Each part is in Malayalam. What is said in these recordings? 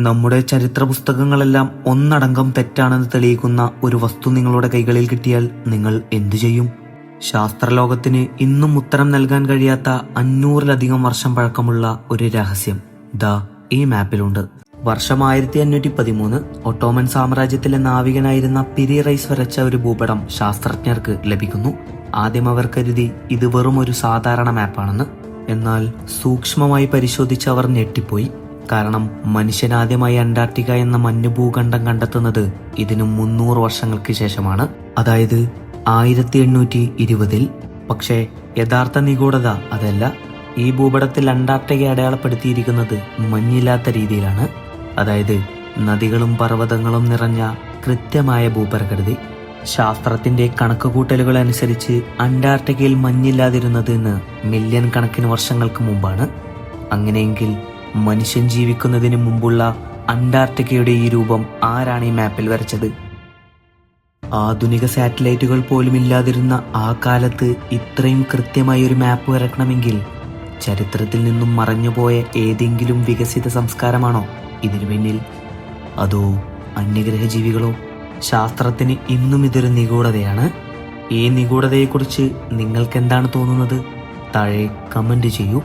നമ്മുടെ ചരിത്ര പുസ്തകങ്ങളെല്ലാം ഒന്നടങ്കം തെറ്റാണെന്ന് തെളിയിക്കുന്ന ഒരു വസ്തു നിങ്ങളുടെ കൈകളിൽ കിട്ടിയാൽ നിങ്ങൾ എന്തു ചെയ്യും? ശാസ്ത്രലോകത്തിന് ഇന്നും ഉത്തരം നൽകാൻ കഴിയാത്ത 500-ലധികം വർഷം പഴക്കമുള്ള ഒരു രഹസ്യം ദാ ഈ മാപ്പിലുണ്ട്. വർഷം 1513 ഒട്ടോമൻ സാമ്രാജ്യത്തിലെ നാവികനായിരുന്ന പിരി റൈസ് വരച്ച ഒരു ഭൂപടം ശാസ്ത്രജ്ഞർക്ക് ലഭിക്കുന്നു. ആദ്യം അവർ കരുതി ഇത് വെറും ഒരു സാധാരണ മാപ്പാണെന്ന്. എന്നാൽ സൂക്ഷ്മമായി പരിശോധിച്ച് അവർ ഞെട്ടിപ്പോയി. കാരണം മനുഷ്യൻ ആദ്യമായി അന്റാർട്ടിക്ക എന്ന മഞ്ഞു ഭൂഖണ്ഡം കണ്ടെത്തുന്നത് ഇതിനു 300 വർഷങ്ങൾക്ക് ശേഷമാണ്, അതായത് 1820-ൽ. പക്ഷേ യഥാർത്ഥ നിഗൂഢത അതല്ല. ഈ ഭൂപടത്തിൽ അന്റാർട്ടിക്ക അടയാളപ്പെടുത്തിയിരിക്കുന്നത് മഞ്ഞില്ലാത്ത രീതിയിലാണ്. അതായത് നദികളും പർവ്വതങ്ങളും നിറഞ്ഞ കൃത്യമായ ഭൂപ്രകൃതി. ശാസ്ത്രത്തിന്റെ കണക്കുകൂട്ടലുകൾ അനുസരിച്ച് അന്റാർട്ടിക്കയിൽ മഞ്ഞില്ലാതിരുന്നത് ഇന്ന് മില്യൺ കണക്കിന് വർഷങ്ങൾക്ക് മുമ്പാണ്. അങ്ങനെയെങ്കിൽ മനുഷ്യൻ ജീവിക്കുന്നതിന് മുമ്പുള്ള അന്റാർട്ടിക്കയുടെ ഈ രൂപം ആരാണ് ഈ മാപ്പിൽ വരച്ചത്? ആധുനിക സാറ്റലൈറ്റുകൾ പോലും ഇല്ലാതിരുന്ന ആ കാലത്ത് ഇത്രയും കൃത്യമായി ഒരു മാപ്പ് വരക്കണമെങ്കിൽ ചരിത്രത്തിൽ നിന്നും മറഞ്ഞുപോയ ഏതെങ്കിലും വികസിത സംസ്കാരമാണോ ഇതിനു പിന്നിൽ? അതോ അന്യഗ്രഹ ജീവികളോ? ശാസ്ത്രത്തിന് ഇന്നും ഇതൊരു നിഗൂഢതയാണ്. ഈ നിഗൂഢതയെക്കുറിച്ച് നിങ്ങൾക്ക് എന്താണ് തോന്നുന്നത്? താഴെ കമന്റ് ചെയ്യൂ.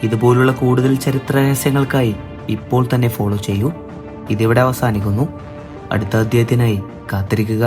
ഇതുപോലുള്ള കൂടുതൽ ചരിത്ര രഹസ്യങ്ങൾക്കായി ഇപ്പോൾ തന്നെ ഫോളോ ചെയ്യൂ. ഇതിവിടെ അവസാനിക്കുന്നു. അടുത്ത അധ്യായത്തിനായി കാത്തിരിക്കുക.